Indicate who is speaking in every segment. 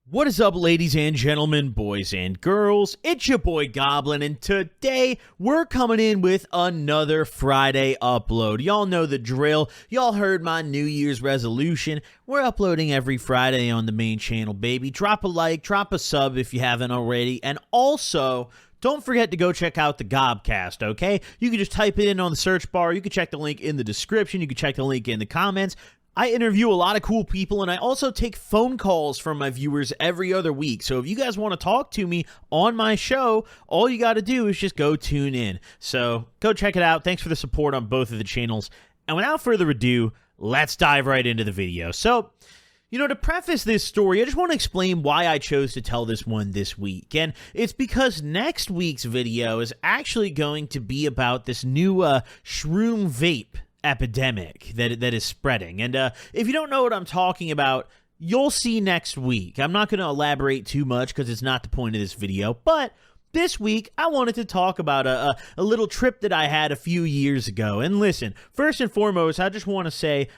Speaker 1: What is up, ladies and gentlemen, boys and girls? It's your boy Goblin, and today we're coming in with another Friday upload. Y'all know the drill. Y'all heard my New Year's resolution. We're uploading every Friday on the main channel, baby. Drop a like, drop a sub if you haven't already, and also don't forget to go check out the Gobcast, okay? You can just type it in on the search bar. You can check the link in the description. You can check the link in the comments. I interview a lot of cool people, and I also take phone calls from my viewers every other week. So if you guys want to talk to me on my show, all you got to do is just go tune in. So go check it out. Thanks for the support on both of the channels. And without further ado, let's dive right into the video. So, you know, to preface this story, I just want to explain why I chose to tell this one this week. And it's because next week's video is actually going to be about this new shroom vape epidemic that is spreading. And if you don't know what I'm talking about, you'll see next week. I'm not going to elaborate too much because it's not the point of this video, but this week, I wanted to talk about a little trip that I had a few years ago. And listen, first and foremost, I just want to say,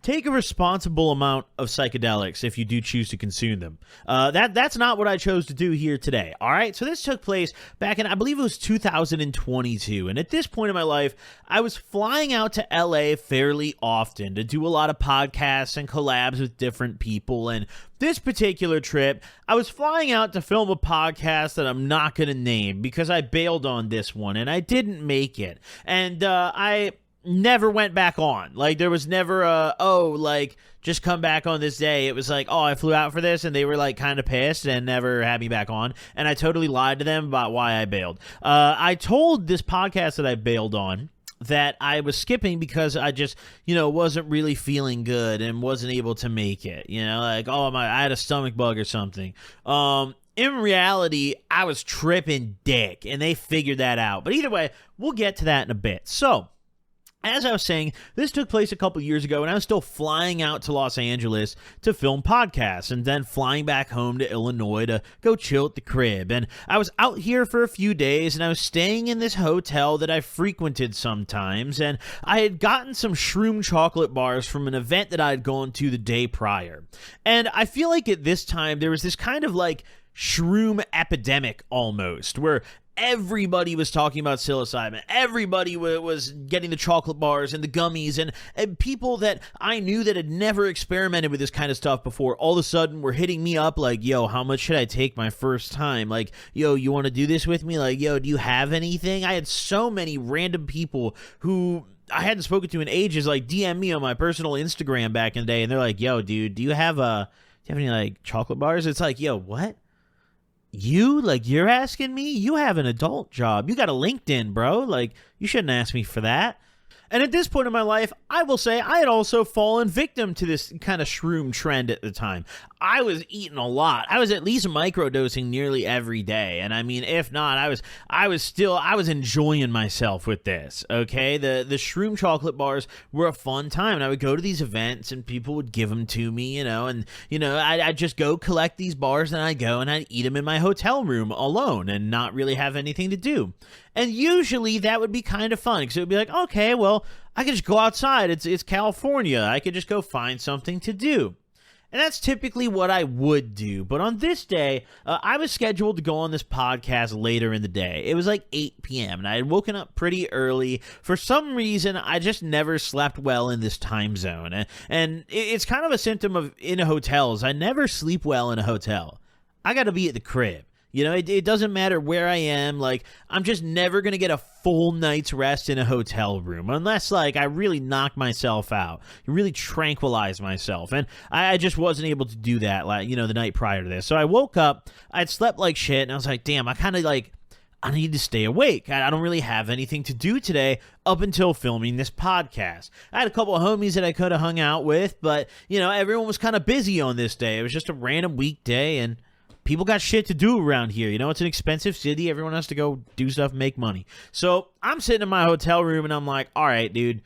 Speaker 1: take a responsible amount of psychedelics if you do choose to consume them. That's not what I chose to do here today, all right? So this took place back in, I believe it was 2022. And at this point in my life, I was flying out to LA fairly often to do a lot of podcasts and collabs with different people. And this particular trip, I was flying out to film a podcast that I'm not going to name because I bailed on this one and I didn't make it. And I never went back on. Like, there was never just come back on this day. It was like, oh, I flew out for this, and they were like kind of pissed and never had me back on. And I totally lied to them about why I bailed. I told this podcast that I bailed on that I was skipping because I just, wasn't really feeling good and wasn't able to make it. Like, I had a stomach bug or something. In reality, I was tripping dick, and they figured that out. But either way, we'll get to that in a bit. So, as I was saying, this took place a couple years ago, and I was still flying out to Los Angeles to film podcasts, and then flying back home to Illinois to go chill at the crib. And I was out here for a few days, and I was staying in this hotel that I frequented sometimes, and I had gotten some shroom chocolate bars from an event that I had gone to the day prior. And I feel like at this time, there was this kind of like shroom epidemic almost, where everybody was talking about psilocybin. Everybody was getting the chocolate bars and the gummies, and people that I knew that had never experimented with this kind of stuff before all of a sudden were hitting me up like, yo, how much should I take my first time? Like, yo, you want to do this with me? Like, yo, do you have anything? I had so many random people who I hadn't spoken to in ages like DM me on my personal Instagram back in the day, and they're like, yo, dude, do you have any like chocolate bars? It's like, yo, what? You're asking me? You have an adult job. You got a LinkedIn, bro. Like, you shouldn't ask me for that. And at this point in my life, I will say I had also fallen victim to this kind of shroom trend at the time. I was eating a lot. I was at least microdosing nearly every day. And I mean, if not, I was enjoying myself with this, okay? The shroom chocolate bars were a fun time. And I would go to these events and people would give them to me, I'd just go collect these bars and I'd go and I'd eat them in my hotel room alone and not really have anything to do. And usually that would be kind of fun because it would be like, okay, well, I could just go outside. It's California. I could just go find something to do. And that's typically what I would do. But on this day, I was scheduled to go on this podcast later in the day. It was like 8 p.m. and I had woken up pretty early. For some reason, I just never slept well in this time zone. And it's kind of a symptom of in hotels. I never sleep well in a hotel. I got to be at the crib. It doesn't matter where I am. Like, I'm just never going to get a full night's rest in a hotel room unless, like, I really knock myself out, really tranquilize myself. And I just wasn't able to do that, like, the night prior to this. So I woke up, I'd slept like shit, and I was like, damn, I need to stay awake. I don't really have anything to do today up until filming this podcast. I had a couple of homies that I could have hung out with, but, everyone was kind of busy on this day. It was just a random weekday, and people got shit to do around here. It's an expensive city. Everyone has to go do stuff and make money. So I'm sitting in my hotel room, and I'm like, all right, dude,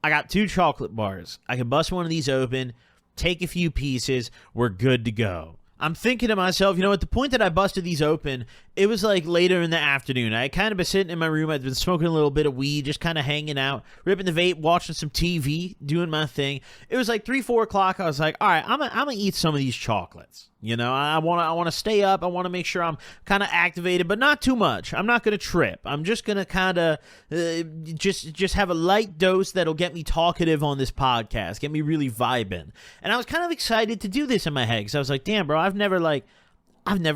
Speaker 1: I got 2 chocolate bars. I can bust one of these open, take a few pieces. We're good to go. I'm thinking to myself, at the point that I busted these open, it was like later in the afternoon. I had kind of been sitting in my room. I'd been smoking a little bit of weed, just kind of hanging out, ripping the vape, watching some TV, doing my thing. It was like 3, 4 o'clock. I was like, all right, I'm gonna eat some of these chocolates. You know, I want to stay up. I want to make sure I'm kind of activated, but not too much. I'm not going to trip. I'm just going to kind of just have a light dose that'll get me talkative on this podcast, get me really vibing. And I was kind of excited to do this in my head because I was like, damn, bro, I've never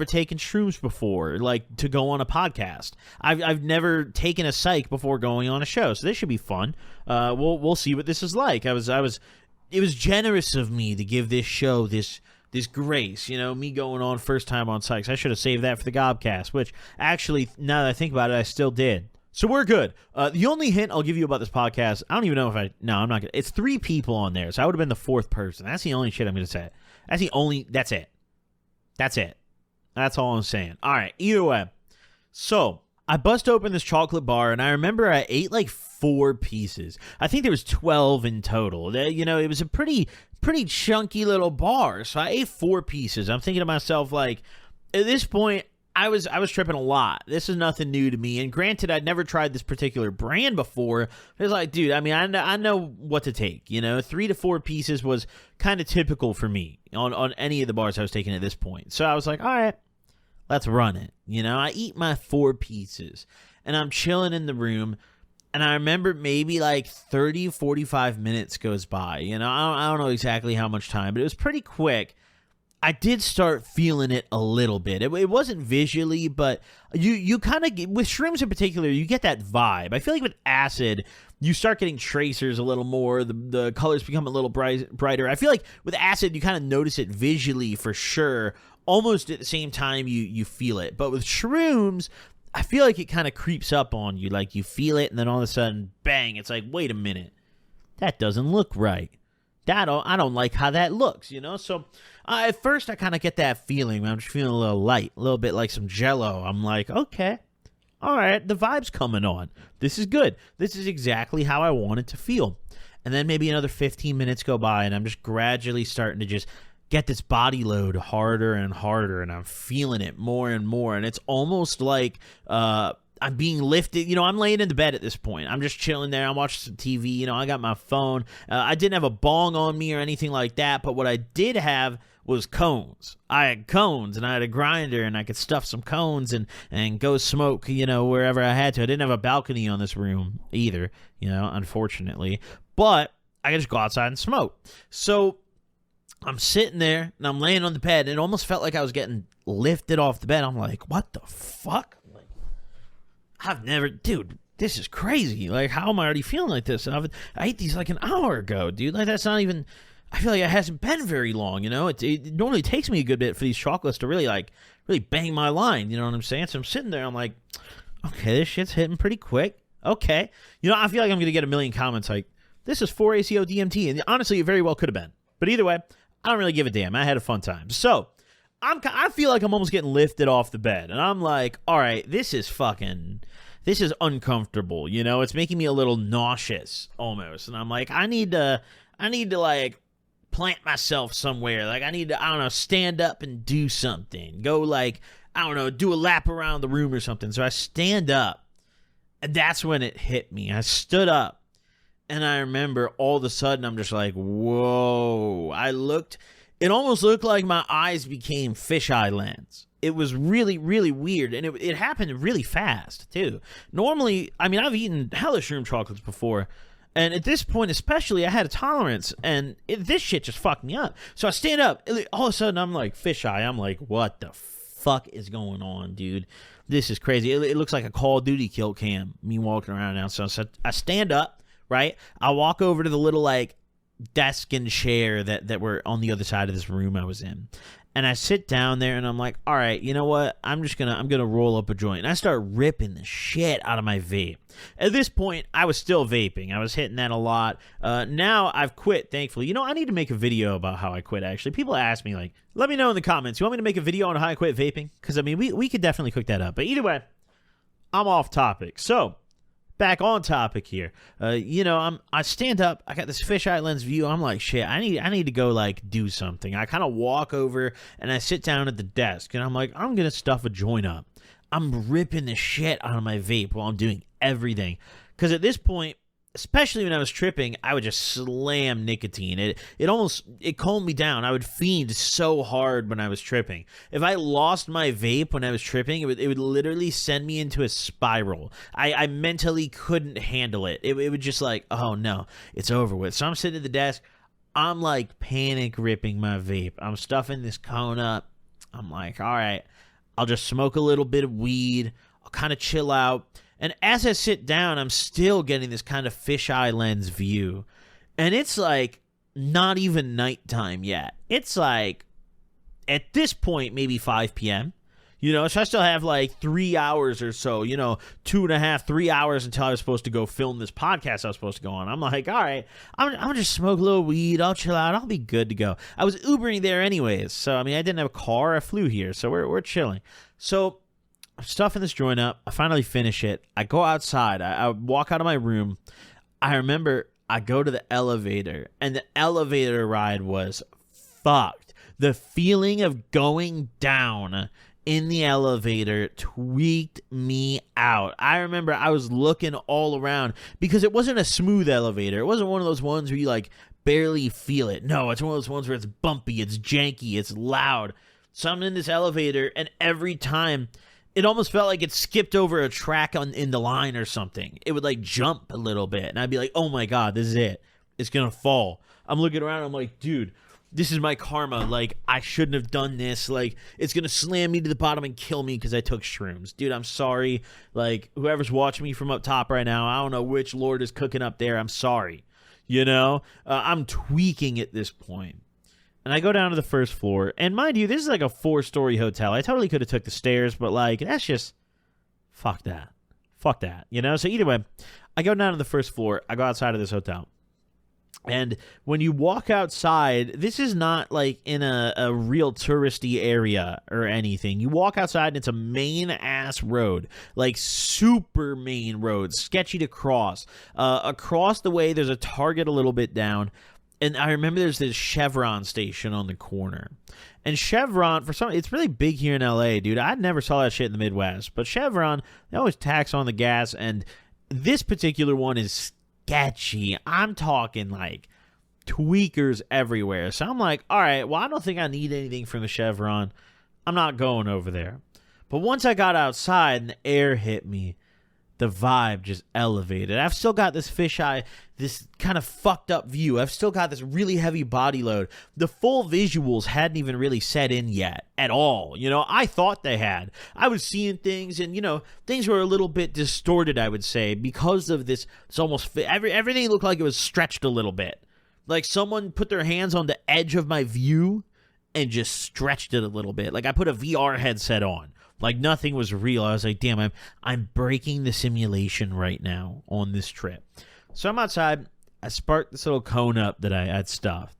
Speaker 1: taken shrooms before, like, to go on a podcast. I've never taken a psych before going on a show, so this should be fun. We'll see what this is like. It was generous of me to give this show this grace, you know, me going on first time on psychs. I should have saved that for the Gobcast, which actually, now that I think about it, I still did. So we're good. The only hint I'll give you about this podcast, I don't even know if no, I'm not going to. It's 3 people on there, so I would have been the 4th person. That's the only shit I'm going to say. That's it. That's it. That's all I'm saying. All right, either way. So I bust open this chocolate bar, and I remember I ate like 4 pieces. I think there was 12 in total. You know, it was a pretty chunky little bar, so I ate 4 pieces. I'm thinking to myself, like, at this point, I was tripping a lot. This is nothing new to me, and granted, I'd never tried this particular brand before. It was like, dude, I mean, I know what to take. You know, 3 to 4 pieces was kind of typical for me on any of the bars I was taking at this point. So I was like, all right, let's run it. You know, I eat my 4 pieces, and I'm chilling in the room. And I remember maybe like 30, 45 minutes goes by. You know, I don't know exactly how much time, but it was pretty quick. I did start feeling it a little bit. It wasn't visually, but you kind of, with shrooms in particular, you get that vibe. I feel like with acid, you start getting tracers a little more. The colors become a little brighter. I feel like with acid, you kind of notice it visually for sure. Almost at the same time you feel it. But with shrooms, I feel like it kind of creeps up on you. Like, you feel it, and then all of a sudden, bang, it's like, wait a minute. That doesn't look right. I don't like how that looks, you know? So, at first, I kind of get that feeling. I'm just feeling a little light, a little bit like some Jell-O. I'm like, okay, all right, the vibe's coming on. This is good. This is exactly how I want it to feel. And then maybe another 15 minutes go by, and I'm just gradually starting to just get this body load harder and harder, and I'm feeling it more and more, and it's almost like I'm being lifted. You know, I'm laying in the bed at this point. I'm just chilling there. I'm watching some TV. You know, I got my phone. I didn't have a bong on me or anything like that, but what I did have was cones. I had cones, and I had a grinder, and I could stuff some cones and go smoke, you know, wherever I had to. I didn't have a balcony on this room either, you know, unfortunately, but I could just go outside and smoke. So I'm sitting there, and I'm laying on the bed, and it almost felt like I was getting lifted off the bed. I'm like, what the fuck? Like, I've never, dude, this is crazy. Like, how am I already feeling like this? I ate these like an hour ago, dude. Like, that's not even, I feel like it hasn't been very long, you know? It normally takes me a good bit for these chocolates to really bang my line, you know what I'm saying? So I'm sitting there, I'm like, okay, this shit's hitting pretty quick. Okay. You know, I feel like I'm going to get a million comments like, this is 4-ACO DMT, and honestly, it very well could have been. But either way, I don't really give a damn. I had a fun time. So, I feel like I'm almost getting lifted off the bed. And I'm like, all right, this is uncomfortable. You know, it's making me a little nauseous almost. And I'm like, I need to like plant myself somewhere. Like, I need to, I don't know, stand up and do something. Go like, I don't know, do a lap around the room or something. So I stand up, and that's when it hit me. I stood up. And I remember all of a sudden, I'm just like, whoa. It almost looked like my eyes became fisheye lens. It was really, really weird. And it happened really fast, too. Normally, I mean, I've eaten hella shroom chocolates before. And at this point, especially, I had a tolerance. And this shit just fucked me up. So I stand up. All of a sudden, I'm like, fisheye. I'm like, what the fuck is going on, dude? This is crazy. It looks like a Call of Duty kill cam, me walking around now. So I stand up. Right? I walk over to the little like desk and chair that were on the other side of this room I was in. And I sit down there, and I'm like, all right, you know what? I'm gonna roll up a joint. And I start ripping the shit out of my vape. At this point, I was still vaping. I was hitting that a lot. Now I've quit, thankfully. You know, I need to make a video about how I quit, actually. People ask me, like, let me know in the comments. You want me to make a video on how I quit vaping? Because, I mean, we could definitely cook that up. But either way, I'm off topic. So, back on topic here. You know, I stand up. I got this fisheye lens view. I'm like, shit. I need to go like do something. I kind of walk over and I sit down at the desk, and I'm like, I'm gonna stuff a joint up. I'm ripping the shit out of my vape while I'm doing everything. Because at this point, especially when I was tripping, I would just slam nicotine. It calmed me down. I would fiend so hard when I was tripping. If I lost my vape when I was tripping, it would literally send me into a spiral. I mentally couldn't handle it. It would just like, oh no, it's over with. So I'm sitting at the desk. I'm like panic ripping my vape. I'm stuffing this cone up. I'm like, all right, I'll just smoke a little bit of weed. I'll kind of chill out. And as I sit down, I'm still getting this kind of fisheye lens view. And it's like not even nighttime yet. It's like at this point, maybe 5 p.m. So I still have like 3 hours or so, 2.5, 3 hours until I was supposed to go film this podcast I was supposed to go on. I'm like, all right, I'm going to just smoke a little weed. I'll chill out. I'll be good to go. I was Ubering there anyways. So, I didn't have a car. I flew here. So we're chilling. So I'm stuffing this joint up. I finally finish it. I go outside. I walk out of my room. I remember I go to the elevator, and the elevator ride was fucked. The feeling of going down in the elevator tweaked me out. I remember I was looking all around because it wasn't a smooth elevator. It wasn't one of those ones where you like barely feel it. No, it's one of those ones where it's bumpy, it's janky, it's loud. So I'm in this elevator, and every time it almost felt like it skipped over a track in the line or something. It would like jump a little bit, and I'd be like, oh my God, this is it. It's gonna fall. I'm looking around, I'm like, dude, this is my karma. Like, I shouldn't have done this. Like, it's going to slam me to the bottom and kill me because I took shrooms. Dude, I'm sorry. Like, whoever's watching me from up top right now, I don't know which Lord is cooking up there. I'm sorry. I'm tweaking at this point. And I go down to the first floor. And mind you, this is like a 4-story hotel. I totally could have took the stairs, but like, that's just, fuck that. Fuck that. So either way, I go down to the first floor. I go outside of this hotel. And when you walk outside, this is not like in a real touristy area or anything. You walk outside and it's a main ass road, like super main road, sketchy to cross. Across the way, there's a Target a little bit down. And I remember there's this Chevron station on the corner. And Chevron, it's really big here in LA, dude. I never saw that shit in the Midwest. But Chevron, they always tax on the gas. And this particular one is sketchy. I'm talking like tweakers everywhere. So I'm like, all right, well, I don't think I need anything from the Chevron. I'm not going over there. But once I got outside and the air hit me, the vibe just elevated. I've still got this fisheye, this kind of fucked up view. I've still got this really heavy body load. The full visuals hadn't even really set in yet at all. I thought they had. I was seeing things and, things were a little bit distorted, I would say, because of this. It's almost, everything looked like it was stretched a little bit. Like someone put their hands on the edge of my view and just stretched it a little bit. Like I put a VR headset on. Like nothing was real. I was like, damn, I'm breaking the simulation right now on this trip. So I'm outside. I sparked this little cone up that I had stuffed.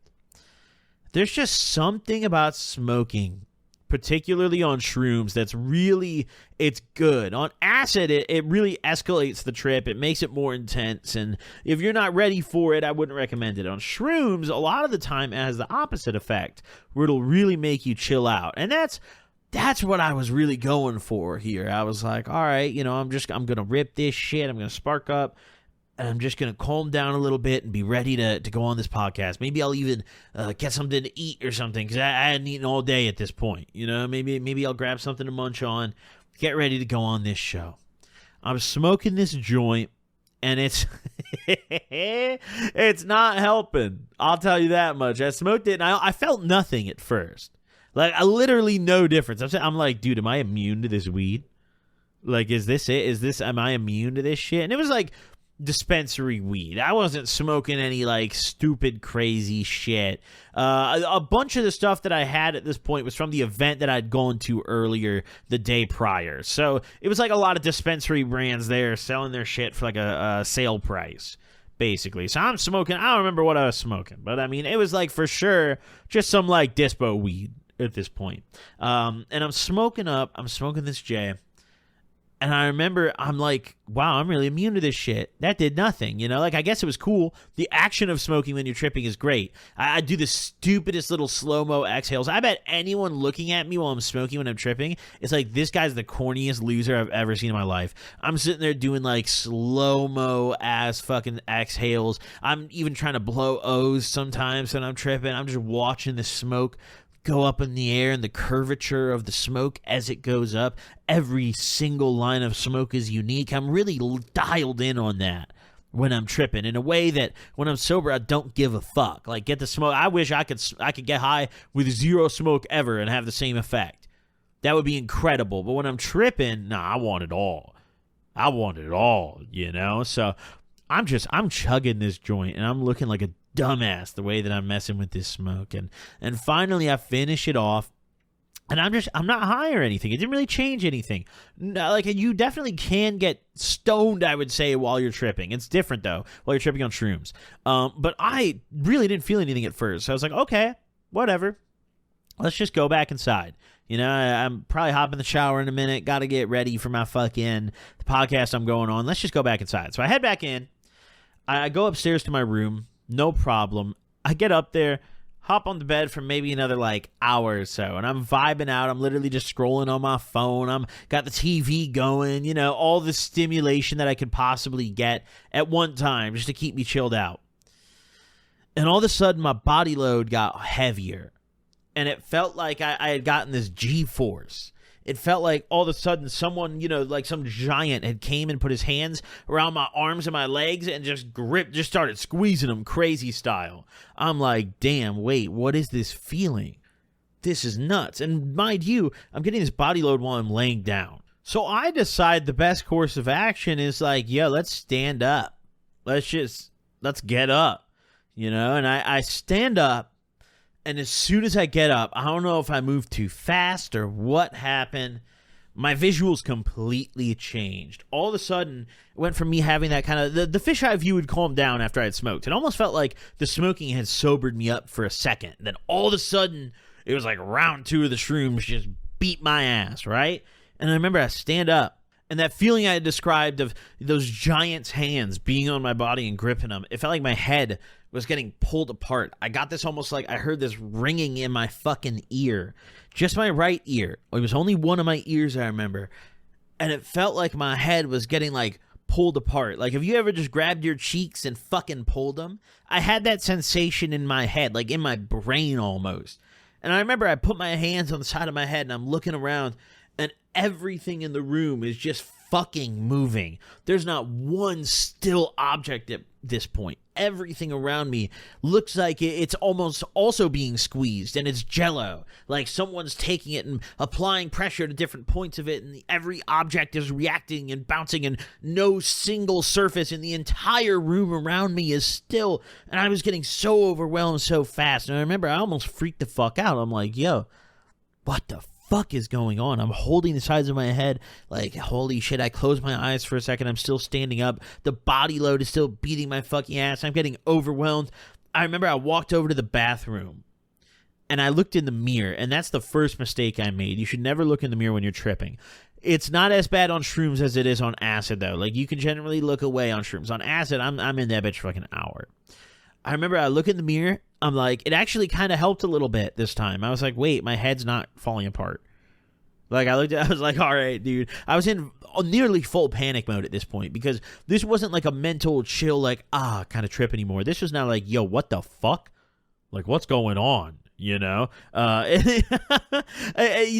Speaker 1: There's just something about smoking, particularly on shrooms, that's really, it's good. On acid, it really escalates the trip. It makes it more intense. And if you're not ready for it, I wouldn't recommend it. On shrooms, a lot of the time it has the opposite effect, where it'll really make you chill out. And that's what I was really going for here. I was like, all right, I'm going to rip this shit. I'm going to spark up. And I'm just going to calm down a little bit and be ready to go on this podcast. Maybe I'll even get something to eat or something because I hadn't eaten all day at this point. Maybe I'll grab something to munch on, get ready to go on this show. I'm smoking this joint, and it's it's not helping. I'll tell you that much. I smoked it, and I felt nothing at first. Like, I literally no difference. I'm like, dude, am I immune to this weed? Like, is this it? Am I immune to this shit? And it was like dispensary weed. I wasn't smoking any like stupid crazy shit. A bunch of the stuff that I had at this point was from the event that I'd gone to earlier the day prior. So it was like a lot of dispensary brands there selling their shit for like a sale price, basically. So I'm smoking. I don't remember what I was smoking, but it was like for sure just some like dispo weed at this point. And I'm smoking this J. And I remember I'm like, wow, I'm really immune to this shit. That did nothing, you know? Like, I guess it was cool. The action of smoking when you're tripping is great. I do the stupidest little slow-mo exhales. I bet anyone looking at me while I'm smoking when I'm tripping, it's like, this guy's the corniest loser I've ever seen in my life. I'm sitting there doing, like, slow-mo ass fucking exhales. I'm even trying to blow O's sometimes when I'm tripping. I'm just watching the smoke go up in the air and the curvature of the smoke as it goes up. Every single line of smoke is unique. I'm really dialed in on that when I'm tripping in a way that when I'm sober, I don't give a fuck. Like, get the smoke. I wish I could get high with zero smoke ever and have the same effect. That would be incredible. But when I'm tripping, nah, I want it all. I want it all, you know? So I'm chugging this joint and I'm looking like a dumbass the way that I'm messing with this smoke. And finally I finish it off. And I'm not high or anything. It didn't really change anything. No, like, you definitely can get stoned, I would say, while you're tripping. It's different, though, while you're tripping on shrooms. But I really didn't feel anything at first. So I was like, okay, whatever. Let's just go back inside. You know, I'm probably hopping in the shower in a minute. Got to get ready for my the podcast I'm going on. Let's just go back inside. So I head back in. I go upstairs to my room. No problem. I get up there, hop on the bed for maybe another like hour or so, and I'm vibing out. I'm literally just scrolling on my phone. I'm got the TV going, you know, all the stimulation that I could possibly get at one time just to keep me chilled out. And all of a sudden, my body load got heavier, and it felt like I had gotten this G-force. It felt like all of a sudden someone, you know, like some giant had came and put his hands around my arms and my legs and just started squeezing them crazy style. I'm like, damn, wait, what is this feeling? This is nuts. And mind you, I'm getting this body load while I'm laying down. So I decide the best course of action is like, yo, let's stand up. Let's get up, you know? And I stand up. And as soon as I get up, I don't know if I moved too fast or what happened. My visuals completely changed. All of a sudden, it went from me having that kind of... The fisheye view would calm down after I had smoked. It almost felt like the smoking had sobered me up for a second. Then all of a sudden, it was like round 2 of the shrooms just beat my ass, right? And I remember I stand up. And that feeling I had described of those giants' hands being on my body and gripping them, it felt like my head was getting pulled apart. I got this almost like I heard this ringing in my fucking ear. Just my right ear. It was only one of my ears, I remember. And it felt like my head was getting like pulled apart. Like, have you ever just grabbed your cheeks and fucking pulled them? I had that sensation in my head, like in my brain almost. And I remember I put my hands on the side of my head and I'm looking around and everything in the room is just fucking moving. There's not one still object at this point. Everything around me looks like it's almost also being squeezed, and it's jello. Like someone's taking it and applying pressure to different points of it, and every object is reacting and bouncing, and no single surface in the entire room around me is still. And I was getting so overwhelmed so fast. And I remember I almost freaked the fuck out. I'm like, yo, what the fuck is going on? I'm holding the sides of my head like, holy shit. I close my eyes for a second. I'm still standing up. The body load is still beating my fucking ass. I'm getting overwhelmed. I remember I walked over to the bathroom and I looked in the mirror, and that's the first mistake I made. You should never look in the mirror when you're tripping. It's not as bad on shrooms as it is on acid, though. Like, you can generally look away on shrooms. On acid, I'm in that bitch for like an hour. I remember I look in the mirror. I'm like, it actually kind of helped a little bit this time. I was like, wait, my head's not falling apart. Like, I was like, all right, dude. I was in nearly full panic mode at this point because this wasn't like a mental chill, like, kind of trip anymore. This was now like, yo, what the fuck? Like, what's going on? You know?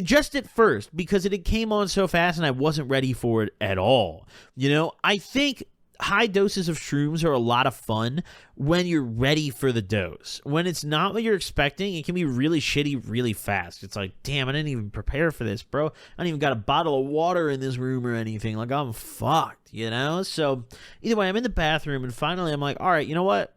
Speaker 1: Just at first, because it came on so fast and I wasn't ready for it at all. You know, I think high doses of shrooms are a lot of fun when you're ready for the dose. When it's not what you're expecting, it can be really shitty really fast. It's like, damn, I didn't even prepare for this, bro. I don't even got a bottle of water in this room or anything. Like, I'm fucked, you know? So either way, I'm in the bathroom, and finally I'm like, all right, you know what?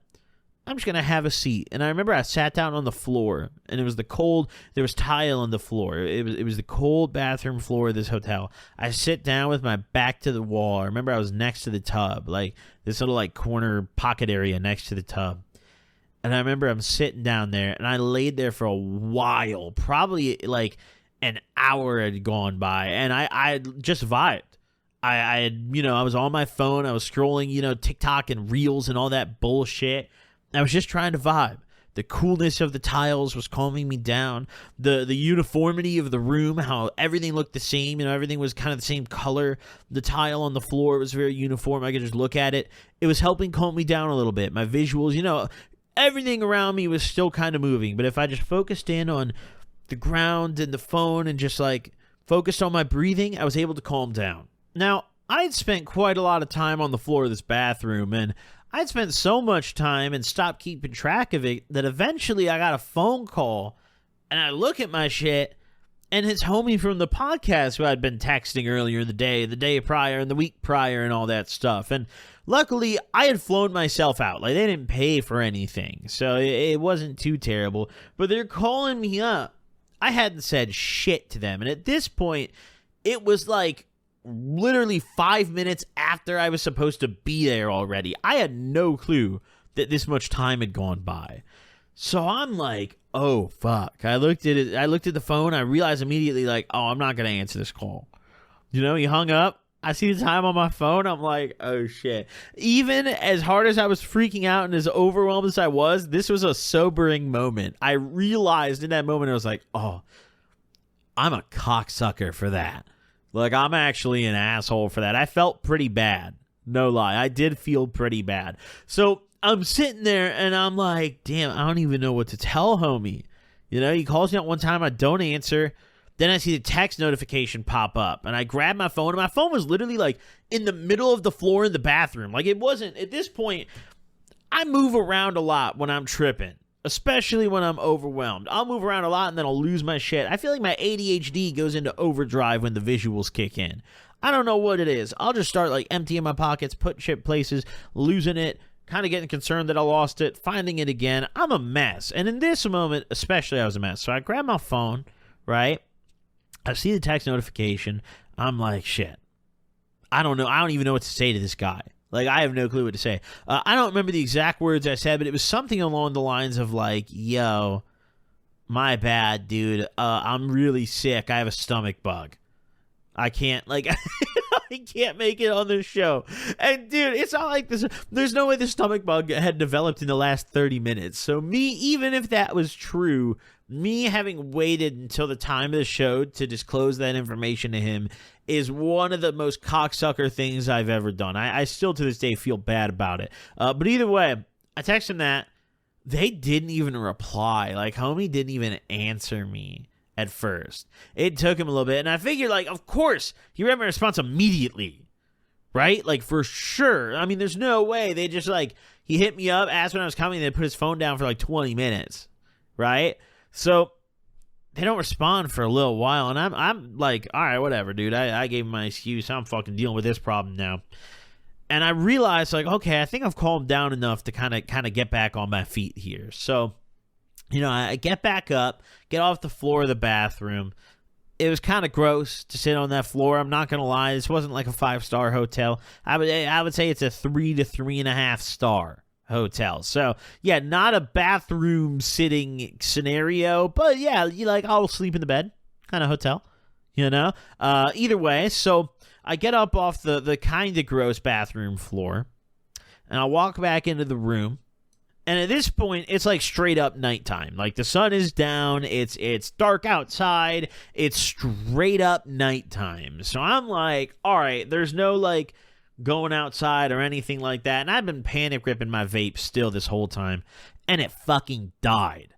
Speaker 1: I'm just going to have a seat. And I remember I sat down on the floor, and it was there was tile on the floor. It was the cold bathroom floor of this hotel. I sit down with my back to the wall. I remember I was next to the tub, like this little like corner pocket area next to the tub. And I remember I'm sitting down there, and I laid there for a while, probably like an hour had gone by, and I just vibed. I had, I was on my phone. I was scrolling, TikTok and Reels and all that bullshit. I was just trying to vibe. The coolness of the tiles was calming me down. The uniformity of the room, how everything looked the same, everything was kind of the same color. The tile on the floor was very uniform. I could just look at it. It was helping calm me down a little bit. My visuals, everything around me was still kind of moving. But if I just focused in on the ground and the phone and just focused on my breathing, I was able to calm down. Now, I'd spent quite a lot of time on the floor of this bathroom, and I'd spent so much time and stopped keeping track of it that eventually I got a phone call, and I look at my shit, and it's homie from the podcast who I'd been texting earlier in the day prior, and the week prior, and all that stuff. And luckily, I had flown myself out. They didn't pay for anything, so it wasn't too terrible. But they're calling me up. I hadn't said shit to them, and at this point, it was literally 5 minutes after I was supposed to be there already. I had no clue that this much time had gone by. So I'm like, oh, fuck. I looked at it. I looked at the phone. I realized immediately, oh, I'm not going to answer this call. He hung up. I see the time on my phone. I'm like, oh, shit. Even as hard as I was freaking out and as overwhelmed as I was, this was a sobering moment. I realized in that moment, I was like, oh, I'm a cocksucker for that. I'm actually an asshole for that. I felt pretty bad. No lie. I did feel pretty bad. So I'm sitting there and I'm like, damn, I don't even know what to tell homie. He calls me out one time. I don't answer. Then I see the text notification pop up and I grab my phone. And my phone was literally in the middle of the floor in the bathroom. It wasn't, at this point, I move around a lot when I'm tripping. Especially when I'm overwhelmed. I'll move around a lot and then I'll lose my shit. I feel like my ADHD goes into overdrive when the visuals kick in. I don't know what it is. I'll just start emptying my pockets, putting shit places, losing it, kind of getting concerned that I lost it, finding it again. I'm a mess. And in this moment, especially, I was a mess. So I grab my phone, right? I see the text notification. I'm like, shit. I don't know. I don't even know what to say to this guy. I have no clue what to say. I don't remember the exact words I said, but it was something along the lines of yo, my bad, dude. I'm really sick. I have a stomach bug. I can't, I can't make it on this show. And, dude, it's not like this. There's no way the stomach bug had developed in the last 30 minutes. So even if that was true, me having waited until the time of the show to disclose that information to him is one of the most cocksucker things I've ever done. I still to this day feel bad about it. But either way, I texted him that. They didn't even reply. Homie didn't even answer me at first. It took him a little bit. And I figured, of course, he read my response immediately. Right? For sure. I mean, there's no way. They just, he hit me up, asked when I was coming, and they put his phone down for 20 minutes. Right? So they don't respond for a little while, and I'm like, all right, whatever, dude. I gave him my excuse. I'm fucking dealing with this problem now. And I realized, okay, I think I've calmed down enough to kind of get back on my feet here. So, I get back up, get off the floor of the bathroom. It was kind of gross to sit on that floor. I'm not gonna lie. This wasn't a 5-star hotel. I would say it's a 3 to 3.5 star hotel. So yeah, not a bathroom sitting scenario, but yeah, I'll sleep in the bed kind of hotel, either way. So I get up off the kind of gross bathroom floor and I walk back into the room. And at this point, it's straight up nighttime. The sun is down. It's dark outside. It's straight up nighttime. So I'm like, all right, there's no going outside or anything like that. And I've been panic ripping my vape still this whole time. And it fucking died.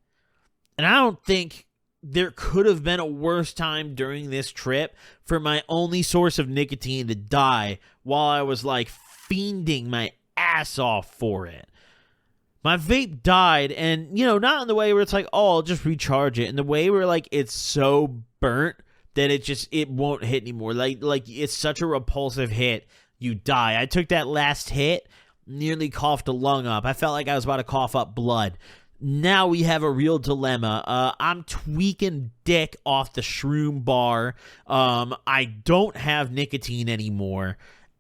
Speaker 1: And I don't think there could have been a worse time during this trip for my only source of nicotine to die while I was fiending my ass off for it. My vape died, and, not in the way where it's oh, I'll just recharge it. In the way where, it's so burnt that it won't hit anymore. It's such a repulsive hit, you die. I took that last hit, nearly coughed a lung up. I felt like I was about to cough up blood. Now we have a real dilemma. I'm tweaking dick off the shroom bar. I don't have nicotine anymore,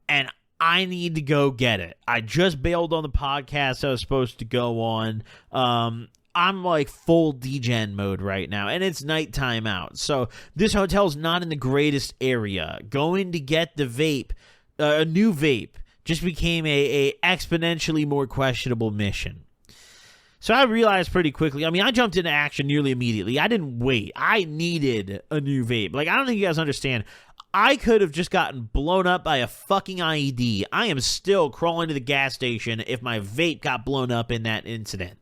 Speaker 1: and I need to go get it. I just bailed on the podcast I was supposed to go on. I'm like full degen mode right now, and it's nighttime out. So this hotel's not in the greatest area. Going to get the vape, a new vape, just became a exponentially more questionable mission. So I realized pretty quickly, I mean, I jumped into action nearly immediately. I didn't wait. I needed a new vape. Like, I don't think you guys understand. I could have just gotten blown up by a fucking IED. I am still crawling to the gas station if my vape got blown up in that incident.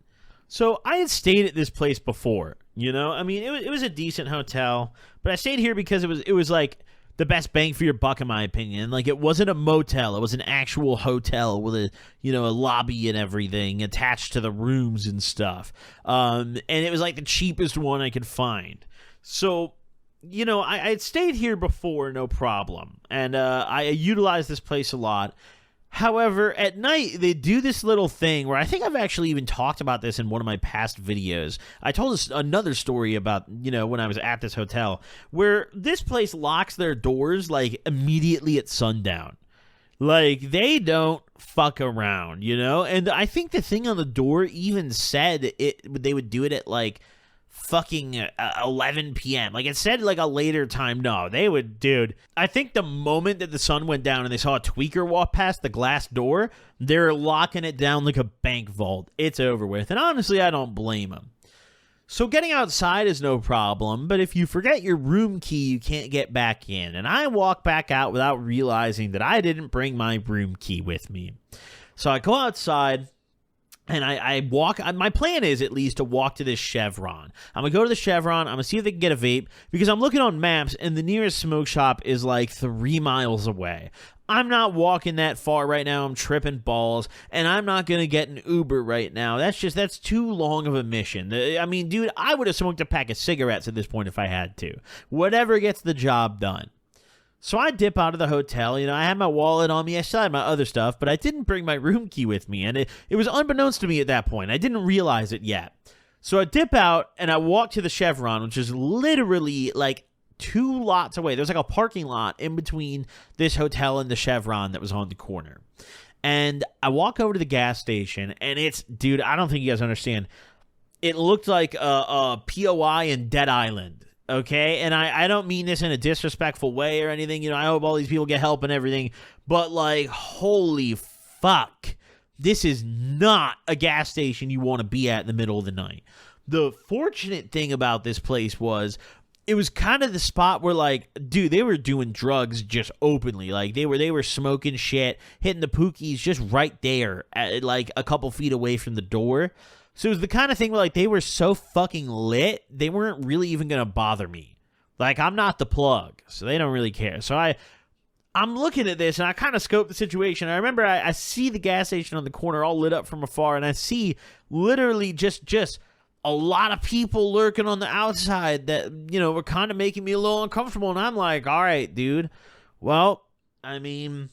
Speaker 1: So I had stayed at this place before, you know? I mean, it was a decent hotel, but I stayed here because it was like the best bang for your buck, in my opinion. Like, it wasn't a motel. It was an actual hotel with a lobby and everything attached to the rooms and stuff. And it was like the cheapest one I could find. So, I had stayed here before, no problem. And I utilized this place a lot. However, at night, they do this little thing where I think I've actually even talked about this in one of my past videos. I told us another story about, when I was at this hotel, where this place locks their doors, like, immediately at sundown. Like, they don't fuck around, And I think the thing on the door even said they would do it at, like, fucking 11 p.m. Like, it said like a later time. No, they would, dude. I think the moment that the sun went down and they saw a tweaker walk past the glass door, they're locking it down like a bank vault. It's over with. And honestly, I don't blame them. So getting outside is no problem, but if you forget your room key, you can't get back in. And I walk back out without realizing that I didn't bring my room key with me. So I go outside. And I walk, my plan is at least to walk to this Chevron. I'm going to go to the Chevron. I'm going to see if they can get a vape because I'm looking on maps and the nearest smoke shop is like 3 miles away. I'm not walking that far right now. I'm tripping balls and I'm not going to get an Uber right now. That's too long of a mission. I mean, dude, I would have smoked a pack of cigarettes at this point if I had to. Whatever gets the job done. So I dip out of the hotel. I had my wallet on me. I still had my other stuff, but I didn't bring my room key with me. And it was unbeknownst to me at that point. I didn't realize it yet. So I dip out and I walk to the Chevron, which is literally like 2 lots away. There's like a parking lot in between this hotel and the Chevron that was on the corner. And I walk over to the gas station and dude, I don't think you guys understand. It looked like a POI in Dead Island. Okay, and I don't mean this in a disrespectful way or anything. I hope all these people get help and everything. But, like, holy fuck. This is not a gas station you want to be at in the middle of the night. The fortunate thing about this place was it was kind of the spot where, like, dude, they were doing drugs just openly. Like, they were smoking shit, hitting the pookies just right there, at, like, a couple feet away from the door. So it was the kind of thing where, like, they were so fucking lit, they weren't really even going to bother me. Like, I'm not the plug, so they don't really care. So I'm looking at this, and I kind of scope the situation. I remember I see the gas station on the corner all lit up from afar, and I see literally just a lot of people lurking on the outside that, were kind of making me a little uncomfortable. And I'm like, all right, dude, well, I mean,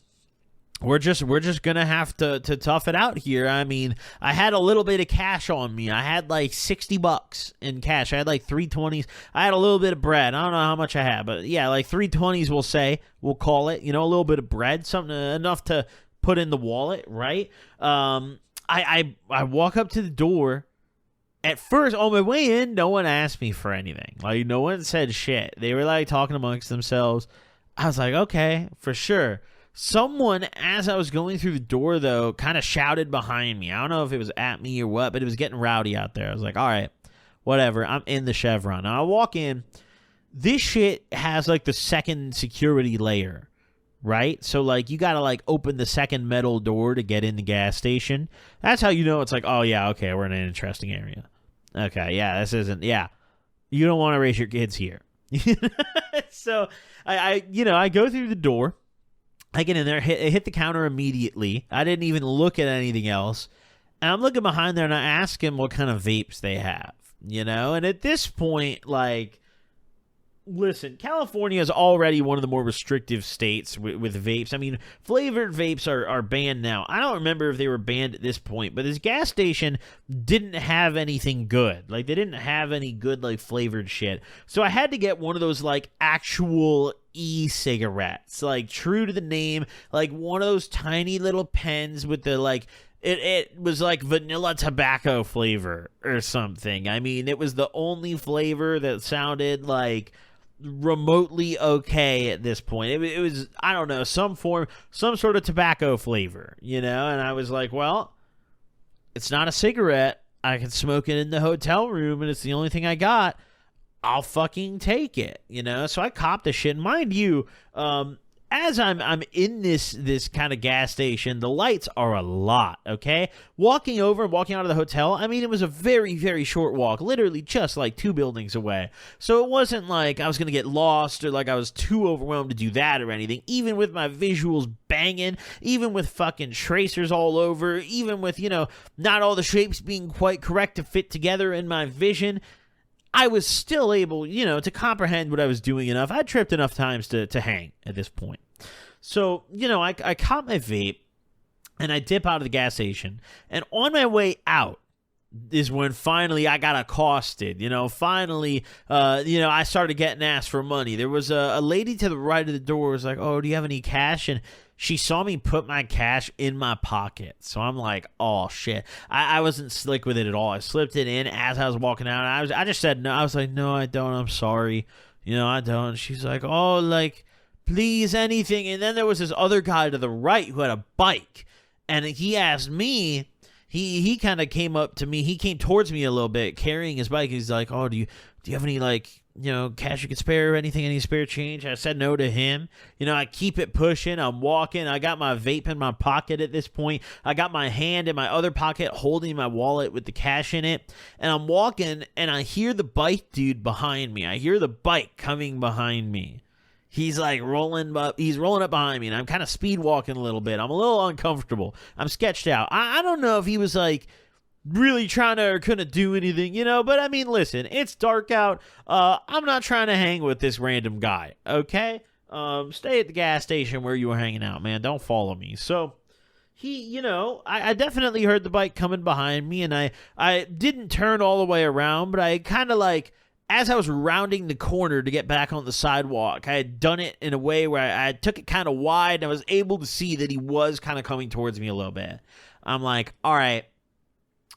Speaker 1: we're just gonna have to tough it out here. I mean, I had a little bit of cash on me. I had like $60 in cash. I had like 320s. I had a little bit of bread. I don't know how much I had, but yeah, like 320s. We'll call it. A little bit of bread, something enough to put in the wallet, right? I walk up to the door. At first, on my way in, no one asked me for anything. Like, no one said shit. They were like talking amongst themselves. I was like, okay, for sure. Someone, as I was going through the door, though, kind of shouted behind me. I don't know if it was at me or what, but it was getting rowdy out there. I was like, all right, whatever. I'm in the Chevron. Now, I walk in. This shit has, like, the second security layer, right? So, like, you got to, like, open the second metal door to get in the gas station. That's how you know it's like, oh, yeah, okay, we're in an interesting area. Okay, yeah, this isn't, yeah. You don't want to raise your kids here. So, I go through the door. I get in there, hit the counter immediately. I didn't even look at anything else. And I'm looking behind there, and I ask him what kind of vapes they have, And at this point, like, listen, California is already one of the more restrictive states with vapes. I mean, flavored vapes are banned now. I don't remember if they were banned at this point, but this gas station didn't have anything good. Like, they didn't have any good, like, flavored shit. So I had to get one of those, like, actual e-cigarettes, like, true to the name, like, one of those tiny little pens with the, like, it was like vanilla tobacco flavor or something. I mean, it was the only flavor that sounded like remotely okay at this point. It was, I don't know, some sort of tobacco flavor, and I was like, well, it's not a cigarette. I can smoke it in the hotel room, and it's the only thing I got. I'll fucking take it, So I copped the shit. Mind you, as I'm in this kind of gas station, the lights are a lot, okay? Walking out of the hotel, I mean, it was a very, very short walk, literally just like 2 buildings away. So it wasn't like I was going to get lost or like I was too overwhelmed to do that or anything. Even with my visuals banging, even with fucking tracers all over, even with, not all the shapes being quite correct to fit together in my vision, I was still able, to comprehend what I was doing enough. I tripped enough times to hang at this point. So, I caught my vape, and I dip out of the gas station. And on my way out is when finally I got accosted. Finally, I started getting asked for money. There was a lady to the right of the door who was like, oh, do you have any cash? And she saw me put my cash in my pocket. So I'm like, oh, shit. I wasn't slick with it at all. I slipped it in as I was walking out. I just said no. I was like, no, I don't. I'm sorry. I don't. She's like, oh, like, please, anything. And then there was this other guy to the right who had a bike. And he asked me, he kind of came up to me. He came towards me a little bit carrying his bike. He's like, oh, do you have any, like, cash you could spare or anything, any spare change? I said no to him. I keep it pushing. I'm walking. I got my vape in my pocket at this point. I got my hand in my other pocket holding my wallet with the cash in it. And I'm walking, and I hear the bike dude behind me. I hear the bike coming behind me. He's like rolling up behind me, and I'm kind of speed walking a little bit. I'm a little uncomfortable. I'm sketched out. I don't know if he was like really trying to or couldn't do anything, but I mean, listen, it's dark out. I'm not trying to hang with this random guy, okay? Stay at the gas station where you were hanging out, man. Don't follow me. So he, I definitely heard the bike coming behind me, and I didn't turn all the way around, but I kind of like, as I was rounding the corner to get back on the sidewalk, I had done it in a way where I took it kind of wide, and I was able to see that he was kind of coming towards me a little bit. I'm like, all right,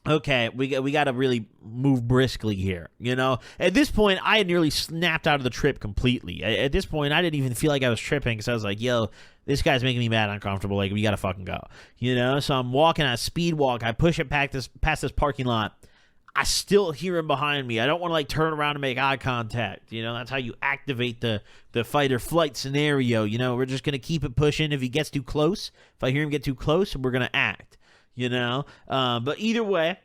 Speaker 1: okay, we got to really move briskly here, At this point, I had nearly snapped out of the trip completely. At this point, I didn't even feel like I was tripping because I was like, yo, this guy's making me mad uncomfortable. Like, we got to fucking go, So I'm walking, I speed walk. I push it past this parking lot. I still hear him behind me. I don't want to like turn around and make eye contact. That's how you activate the fight or flight scenario. We're just going to keep it pushing. If he gets too close, if I hear him get too close, we're going to act, But either way,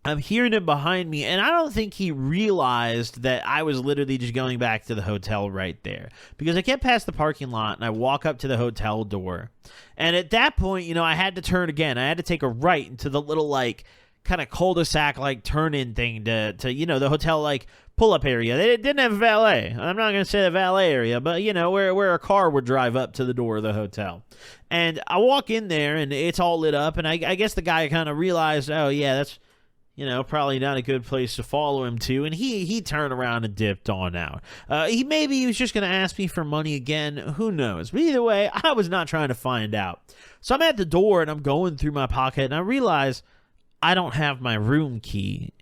Speaker 1: I'm hearing him behind me, and I don't think he realized that I was literally just going back to the hotel right there. Because I get past the parking lot, and I walk up to the hotel door. And at that point, I had to turn again. I had to take a right into the little, like, kind of cul-de-sac like turn-in thing to the hotel like pull-up area. They didn't have a valet. I'm not going to say the valet area, but where a car would drive up to the door of the hotel. And I walk in there, and it's all lit up, and I guess the guy kind of realized, oh yeah, that's probably not a good place to follow him to, and he turned around and dipped on out. He was just going to ask me for money again. Who knows? But either way, I was not trying to find out. So I'm at the door, and I'm going through my pocket, and I realize I don't have my room key.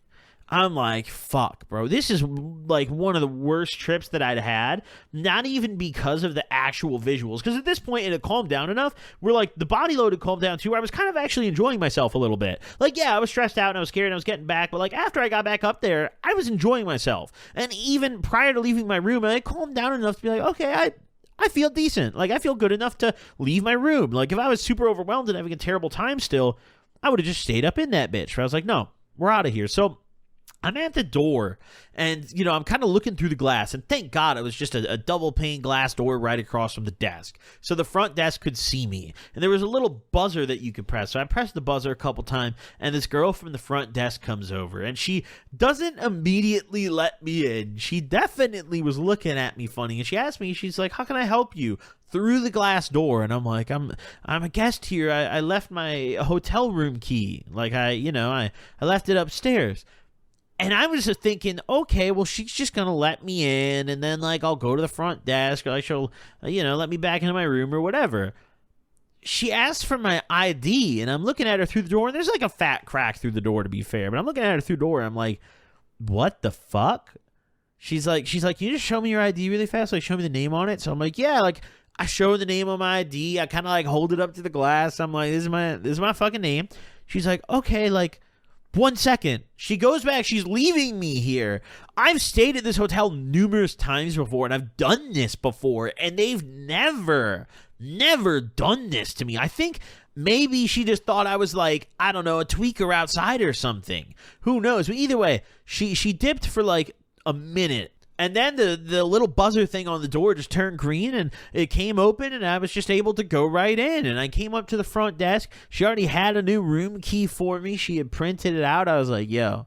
Speaker 1: I'm like, fuck, bro. This is like one of the worst trips that I'd had. Not even because of the actual visuals. Because at this point, it had calmed down enough where like the body load had calmed down too. Where I was kind of actually enjoying myself a little bit. Like, yeah, I was stressed out and I was scared and I was getting back. But like after I got back up there, I was enjoying myself. And even prior to leaving my room, I calmed down enough to be like, okay, I feel decent. Like I feel good enough to leave my room. Like if I was super overwhelmed and having a terrible time still, I would have just stayed up in that bitch. I was like, no, we're out of here. So I'm at the door, and, I'm kind of looking through the glass, and thank God it was just a double-pane glass door right across from the desk. So the front desk could see me, and there was a little buzzer that you could press. So I pressed the buzzer a couple times, and this girl from the front desk comes over, and she doesn't immediately let me in. She definitely was looking at me funny, and she asked me, she's like, how can I help you? Through the glass door, and I'm like, I'm a guest here. I left my hotel room key. Like I left it upstairs. And I was just thinking, okay, well, she's just going to let me in, and then, like, I'll go to the front desk, or like, she'll, let me back into my room or whatever. she asked for my ID, and I'm looking at her through the door, and there's like a fat crack through the door, to be fair, but I'm looking at her through the door, and I'm like, what the fuck? She's like, can you just show me your ID really fast? Like, show me the name on it. So I'm like, yeah, like, I show her the name on my ID. I kind of like hold it up to the glass. I'm like, this is my fucking name. She's like, okay, like, 1 second. She goes back. She's leaving me here. I've stayed at this hotel numerous times before, and I've done this before, and they've never done this to me. I think maybe she just thought I was like, I don't know, a tweaker outside or something. Who knows? But either way, she dipped for like a minute. And then the little buzzer thing on the door just turned green, and it came open, and I was just able to go right in. And I came up to the front desk. She already had a new room key for me. She had printed it out. I was like, yo,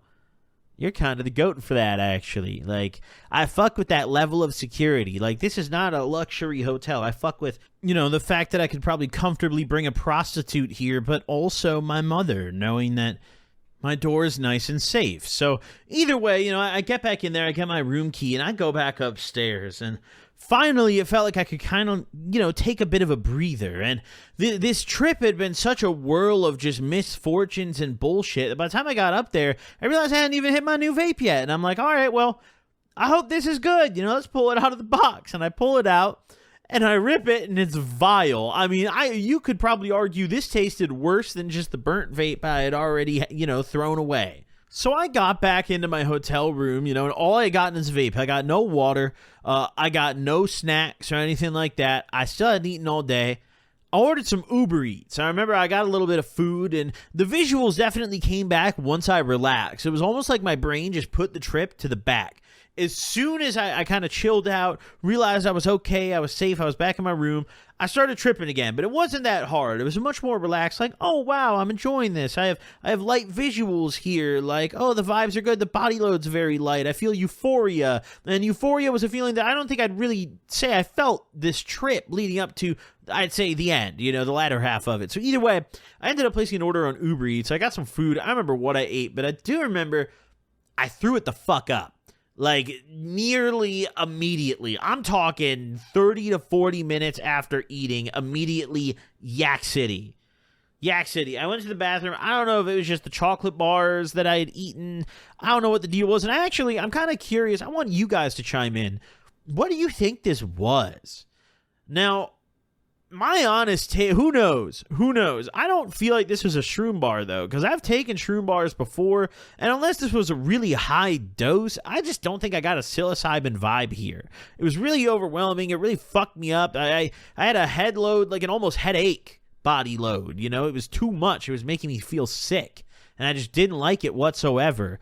Speaker 1: you're kind of the goat for that, actually. Like, I fuck with that level of security. Like, this is not a luxury hotel. I fuck with, the fact that I could probably comfortably bring a prostitute here, but also my mother, knowing that my door is nice and safe. So either way, I get back in there, I get my room key, and I go back upstairs. And finally, it felt like I could kind of, take a bit of a breather. And this trip had been such a whirl of just misfortunes and bullshit that by the time I got up there, I realized I hadn't even hit my new vape yet. And I'm like, all right, well, I hope this is good. Let's pull it out of the box. And I pull it out. And I rip it, and it's vile. I mean, you could probably argue this tasted worse than just the burnt vape I had already, thrown away. So I got back into my hotel room, and all I got is vape. I got no water. I got no snacks or anything like that. I still hadn't eaten all day. I ordered some Uber Eats. I remember I got a little bit of food, and the visuals definitely came back once I relaxed. It was almost like my brain just put the trip to the back. As soon as I kind of chilled out, realized I was okay, I was safe, I was back in my room, I started tripping again. But it wasn't that hard. It was much more relaxed, like, oh, wow, I'm enjoying this. I have light visuals here, like, oh, the vibes are good, the body load's very light, I feel euphoria. And euphoria was a feeling that I don't think I'd really say I felt this trip leading up to, I'd say, the end, the latter half of it. So either way, I ended up placing an order on Uber Eats. I got some food. I remember what I ate, but I do remember I threw it the fuck up. Like, nearly immediately. I'm talking 30 to 40 minutes after eating, immediately Yak City. Yak City. I went to the bathroom. I don't know if it was just the chocolate bars that I had eaten. I don't know what the deal was. And I'm kind of curious. I want you guys to chime in. What do you think this was? Now, my honest take, who knows? I don't feel like this was a shroom bar, though, because I've taken shroom bars before, and unless this was a really high dose, I just don't think I got a psilocybin vibe here. It was really overwhelming. It really fucked me up. I had a head load, like an almost headache body load. It was too much. It was making me feel sick, and I just didn't like it whatsoever.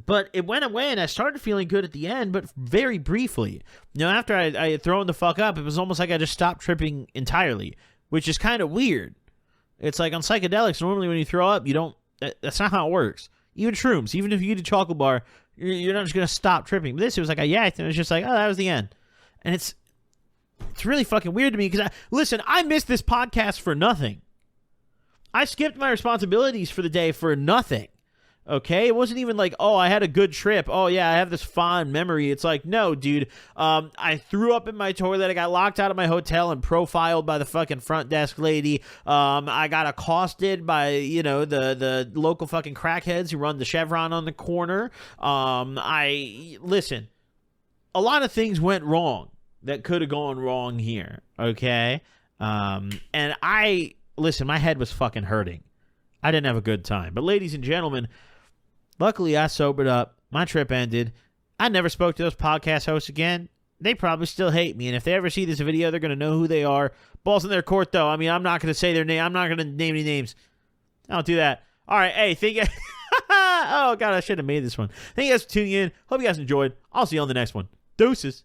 Speaker 1: But it went away, and I started feeling good at the end, but very briefly. After I had thrown the fuck up, it was almost like I just stopped tripping entirely, which is kind of weird. It's like on psychedelics, normally when you throw up, that's not how it works. Even shrooms, even if you eat a chocolate bar, you're not just going to stop tripping. But this, it was like I yacked, and it was just like, oh, that was the end. And it's really fucking weird to me, because I missed this podcast for nothing. I skipped my responsibilities for the day for nothing. Okay, it wasn't even like, oh, I had a good trip. Oh, yeah, I have this fond memory. It's like, no, dude, I threw up in my toilet. I got locked out of my hotel and profiled by the fucking front desk lady. I got accosted by, the local fucking crackheads who run the Chevron on the corner. Listen, a lot of things went wrong that could have gone wrong here, okay? And listen, my head was fucking hurting. I didn't have a good time. But ladies and gentlemen, luckily I sobered up. My trip ended. I never spoke to those podcast hosts again. They probably still hate me. And if they ever see this video, they're going to know who they are. Balls in their court, though. I mean, I'm not going to say their name. I'm not going to name any names. I don't do that. All right. Hey, thank you. Oh, God, I should have made this one. Thank you guys for tuning in. Hope you guys enjoyed. I'll see you on the next one. Deuces.